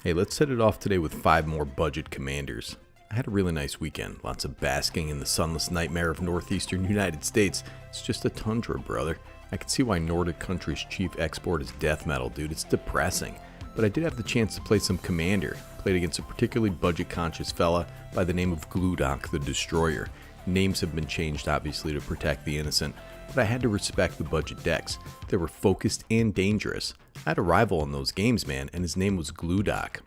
Hey, let's set it off today with 5 more budget commanders. I had a really nice weekend, lots of basking in the sunless nightmare of northeastern United States. It's just a tundra, brother. I can see why Nordic country's chief export is death metal, dude. It's depressing. But I did have the chance to play some commander. Played against a particularly budget-conscious fella by the name of Gludak the Destroyer. Names have been changed, obviously, to protect the innocent, but I had to respect the budget decks. They were focused and dangerous. I had a rival in those games, man, and his name was Gludak.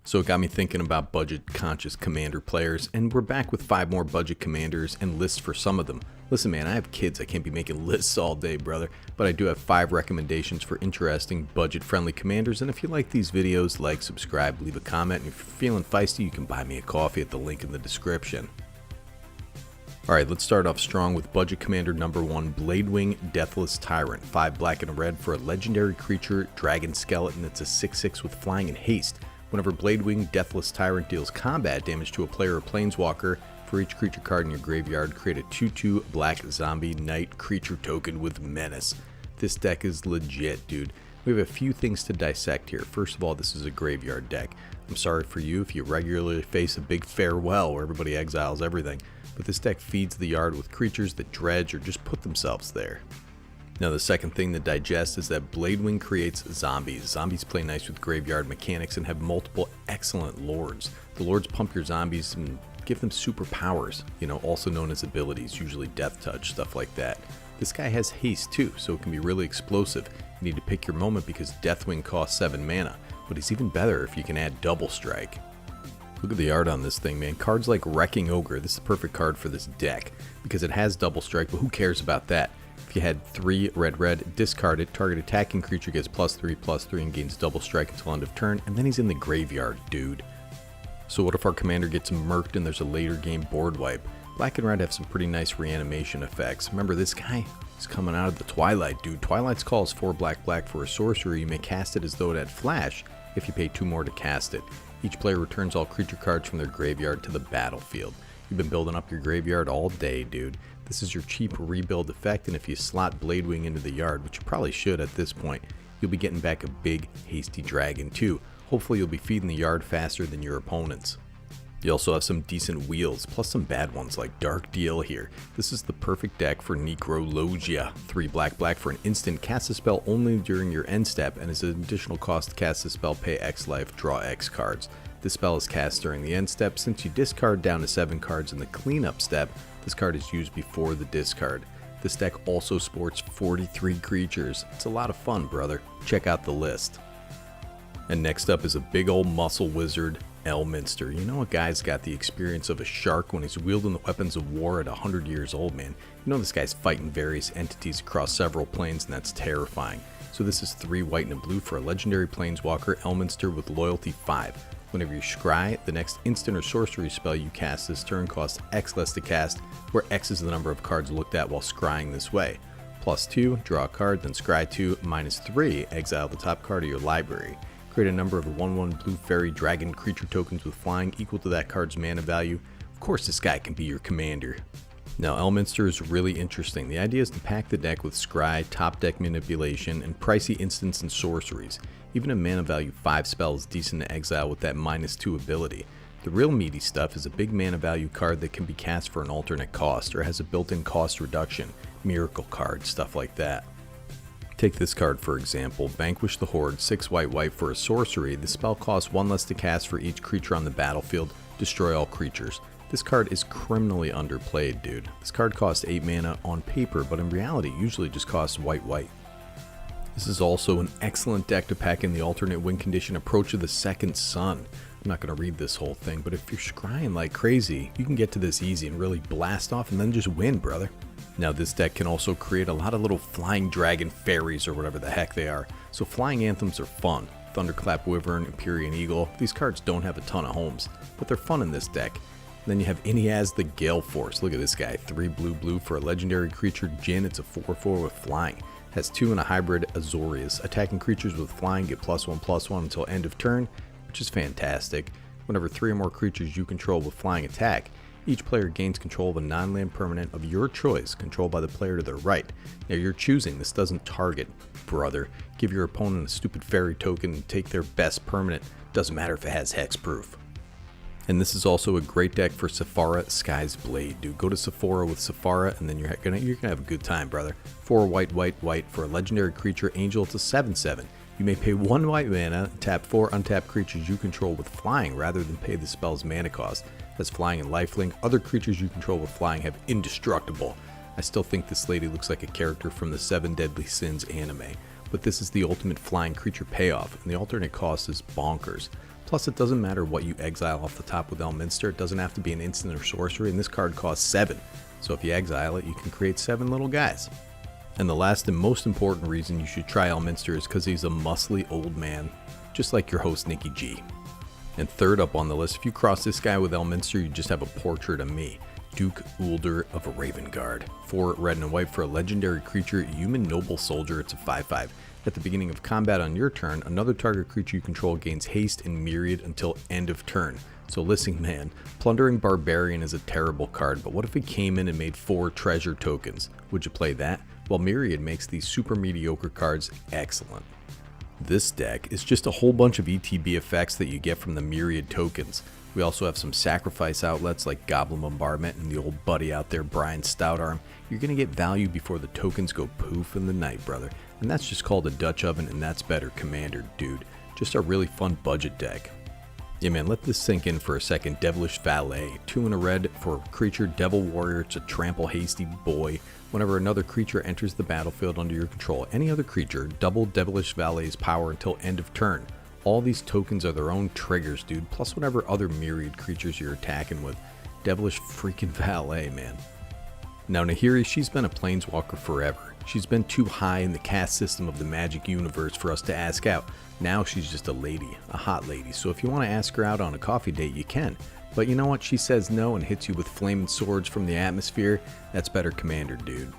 So it got me thinking about budget-conscious commander players, and we're back with 5 more budget commanders and lists for some of them. Listen, man, I have kids. I can't be making lists all day, brother, but I do have 5 recommendations for interesting, budget-friendly commanders, and if you like these videos, like, subscribe, leave a comment, and if you're feeling feisty, you can buy me a coffee at the link in the description. Alright, let's start off strong with budget commander number 1, Bladewing Decklist Tyrant. 5 black and a red for a legendary creature, dragon skeleton. It's a 6/6 with flying and haste. Whenever Bladewing Decklist Tyrant deals combat damage to a player or planeswalker, for each creature card in your graveyard, create a 2/2 black zombie knight creature token with menace. This deck is legit, dude. We have a few things to dissect here. First of all, this is a graveyard deck. I'm sorry for you if you regularly face a big farewell where everybody exiles everything, but this deck feeds the yard with creatures that dredge or just put themselves there. Now the second thing to digest is that Bladewing creates zombies. Zombies play nice with graveyard mechanics and have multiple excellent lords. The lords pump your zombies and give them superpowers, also known as abilities, usually death touch, stuff like that. This guy has haste too, so it can be really explosive. You need to pick your moment because Deathwing costs 7 mana, but he's even better if you can add double strike. Look at the art on this thing, man. Cards like Wrecking Ogre, this is the perfect card for this deck because it has double strike, but who cares about that? If you had 3 red, discard it, target attacking creature gets +3/+3 and gains double strike until end of turn, and then he's in the graveyard, dude. So what if our commander gets murked and there's a later game board wipe? Black and red have some pretty nice reanimation effects. Remember, this guy is coming out of the Twilight, dude. Twilight's Call is 4 black for a sorcery. You may cast it as though it had flash if you pay 2 more to cast it. Each player returns all creature cards from their graveyard to the battlefield. You've been building up your graveyard all day, dude. This is your cheap rebuild effect, and if you slot Bladewing into the yard, which you probably should at this point, you'll be getting back a big, hasty dragon too. Hopefully you'll be feeding the yard faster than your opponents. You also have some decent wheels, plus some bad ones like Dark Deal here. This is the perfect deck for Necrologia. 3 black for an instant, cast a spell only during your end step, and as an additional cost to cast the spell, pay X life, draw X cards. This spell is cast during the end step. Since you discard down to 7 cards in the cleanup step, this card is used before the discard. This deck also sports 43 creatures. It's a lot of fun, brother. Check out the list. And next up is a big old muscle wizard, Elminster. You know a guy's got the experience of a shark when he's wielding the weapons of war at 100 years old, man. You know this guy's fighting various entities across several planes, and that's terrifying. So this is 3 white and a blue for a legendary planeswalker, Elminster with loyalty 5. Whenever you scry, the next instant or sorcery spell you cast this turn costs X less to cast, where X is the number of cards looked at while scrying this way. +2, draw a card, then scry 2, -3, exile the top card of your library. Create a number of 1/1 blue fairy dragon creature tokens with flying equal to that card's mana value. Of course this guy can be your commander. Now Elminster is really interesting. The idea is to pack the deck with scry, top deck manipulation, and pricey instants and sorceries. Even a mana value 5 spell is decent to exile with that -2 ability. The real meaty stuff is a big mana value card that can be cast for an alternate cost or has a built-in cost reduction, miracle card, stuff like that. Take this card for example, Vanquish the Horde, 6 white for a sorcery. The spell costs 1 less to cast for each creature on the battlefield, destroy all creatures. This card is criminally underplayed, dude. This card costs 8 mana on paper, but in reality usually just costs white. This is also an excellent deck to pack in the alternate win condition Approach of the Second Sun. I'm not going to read this whole thing, but if you're scrying like crazy, you can get to this easy and really blast off and then just win, brother. Now this deck can also create a lot of little flying dragon fairies or whatever the heck they are, so flying anthems are fun. Thunderclap Wyvern, Empyrean Eagle, these cards don't have a ton of homes, but they're fun in this deck. And then you have Iniaz the Gale Force. Look at this guy, 3 blue for a legendary creature, Jin. It's a 4/4 with flying. Has 2 and a hybrid Azorius. Attacking creatures with flying get +1/+1 until end of turn, which is fantastic. Whenever 3 or more creatures you control with flying attack, Each player gains control of a non-land permanent of your choice, controlled by the player to their right. Now you're choosing, this doesn't target, brother. Give your opponent a stupid fairy token and take their best permanent. Doesn't matter if it has hexproof. And this is also a great deck for Sephara Sky's Blade, dude. Go to Sephora with Sephara and then you're gonna have a good time, brother. 4 white, white, white for a legendary creature, Angel. It's a 7/7. You may pay 1 white mana, tap 4 untapped creatures you control with flying rather than pay the spell's mana cost. As flying and lifelink, other creatures you control with flying have indestructible. I still think this lady looks like a character from the 7 Deadly Sins anime, but this is the ultimate flying creature payoff, and the alternate cost is bonkers. Plus, it doesn't matter what you exile off the top with Elminster, it doesn't have to be an instant or sorcery, and this card costs 7. So if you exile it, you can create 7 little guys. And the last and most important reason you should try Elminster is because he's a muscly old man, just like your host Nikki G. And third up on the list, if you cross this guy with Elminster, you just have a portrait of me, Duke Ulder of Ravengard. 4 red and white for a legendary creature, human noble soldier. It's a 5/5. At the beginning of combat on your turn, another target creature you control gains haste and myriad until end of turn. So listen, man, Plundering Barbarian is a terrible card, but what if it came in and made 4 treasure tokens? Would you play that? Well, Myriad makes these super mediocre cards excellent. This deck is just a whole bunch of ETB effects that you get from the Myriad tokens. We also have some sacrifice outlets like Goblin Bombardment and the old buddy out there, Brian Stoutarm. You're going to get value before the tokens go poof in the night, brother. And that's just called a Dutch oven, and that's better commander, dude. Just a really fun budget deck. Yeah, man, let this sink in for a second. Devilish Valet, 2 and a red for a creature, Devil Warrior. It's a trample hasty boy. Whenever another creature enters the battlefield under your control, any other creature, double Devilish Valet's power until end of turn. All these tokens are their own triggers, dude, plus whatever other myriad creatures you're attacking with. Devilish freaking Valet, man. Now Nahiri, she's been a planeswalker forever. She's been too high in the caste system of the Magic universe for us to ask out. Now she's just a lady, a hot lady, so if you want to ask her out on a coffee date, you can. But you know what, she says no and hits you with flaming swords from the atmosphere. That's better commander, dude.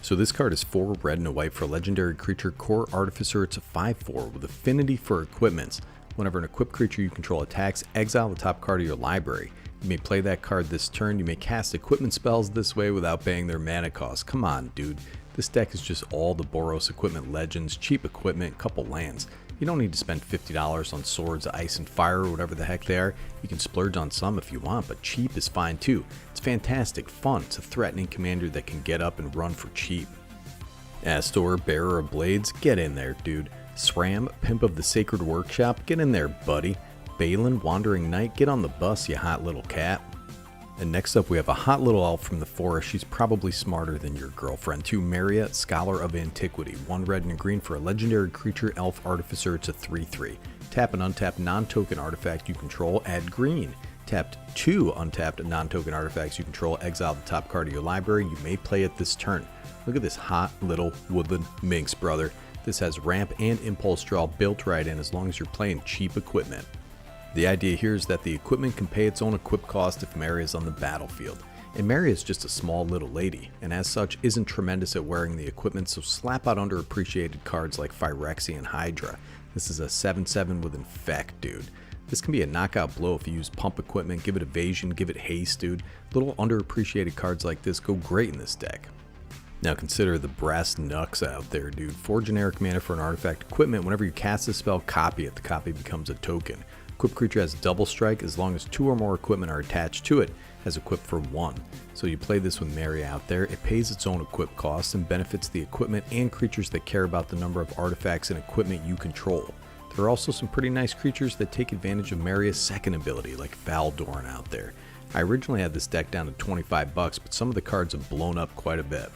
So this card is 4 red and a white for a legendary creature, Core Artificer. It's a 5/4 with affinity for equipments. Whenever an equipped creature you control attacks, exile the top card of your library. You may play that card this turn. You may cast equipment spells this way without paying their mana cost. Come on, dude. This deck is just all the Boros equipment legends, cheap equipment, couple lands. You don't need to spend $50 on swords, ice, and fire, or whatever the heck they are. You can splurge on some if you want, but cheap is fine too. It's fantastic, fun. It's a threatening commander that can get up and run for cheap. Astor, Bearer of Blades, get in there, dude. Sram, Pimp of the Sacred Workshop, get in there, buddy. Balin, Wandering Knight, get on the bus, you hot little cat. And next up we have a hot little elf from the forest. She's probably smarter than your girlfriend too. Meria, Scholar of Antiquity. 1 red and a green for a legendary creature, Elf Artificer. It's a 3/3. Tap an untapped non-token artifact you control, add green. Tapped 2 untapped non-token artifacts you control, exile the top card of your library. You may play it this turn. Look at this hot little woodland minx, brother. This has ramp and impulse draw built right in as long as you're playing cheap equipment. The idea here is that the equipment can pay its own equip cost if Meria is on the battlefield. And Meria is just a small little lady, and as such isn't tremendous at wearing the equipment, so slap out underappreciated cards like Phyrexian Hydra. This is a 7/7 with Infect, dude. This can be a knockout blow if you use pump equipment, give it evasion, give it haste, dude. Little underappreciated cards like this go great in this deck. Now consider the brass knucks out there, dude. 4 generic mana for an artifact equipment. Whenever you cast a spell, copy it. The copy becomes a token. Equipped creature has double strike as long as 2 or more equipment are attached to it, has equipped for 1. So you play this with Meria out there, it pays its own equip costs and benefits the equipment and creatures that care about the number of artifacts and equipment you control. There are also some pretty nice creatures that take advantage of Meria's second ability, like Valdorn out there. I originally had this deck down to $25, but some of the cards have blown up quite a bit.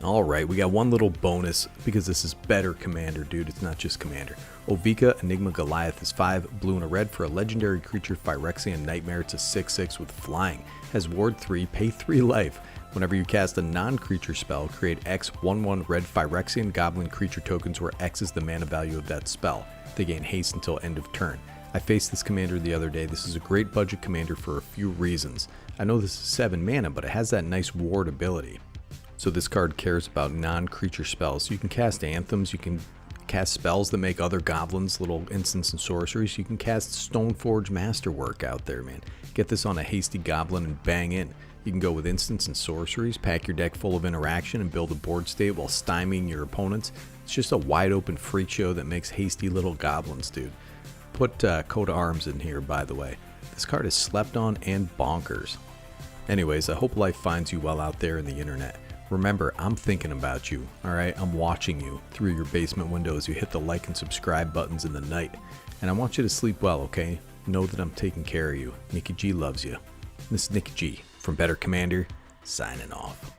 Alright, we got one little bonus because this is better commander, dude. It's not just commander. Ovika Enigma Goliath is 5 blue and a red for a legendary creature, Phyrexian Nightmare. It's a 6/6 with flying. Has ward 3, pay 3 life. Whenever you cast a non-creature spell, create X 1/1 red Phyrexian Goblin creature tokens where X is the mana value of that spell. They gain haste until end of turn. I faced this commander the other day. This is a great budget commander for a few reasons. I know this is 7 mana, but it has that nice ward ability. So this card cares about non-creature spells. You can cast anthems, you can cast spells that make other goblins little instants and sorceries, you can cast Stoneforge Masterwork out there, man. Get this on a hasty goblin and bang in. You can go with instants and sorceries, pack your deck full of interaction, and build a board state while stymieing your opponents. It's just a wide open freak show that makes hasty little goblins, dude. Put Coat of Arms in here, by the way. This card is slept on and bonkers. Anyways, I hope life finds you well out there in the internet. Remember, I'm thinking about you, alright? I'm watching you through your basement window as you hit the like and subscribe buttons in the night. And I want you to sleep well, okay? Know that I'm taking care of you. Nikki G loves you. This is Nikki G from Better Commander, signing off.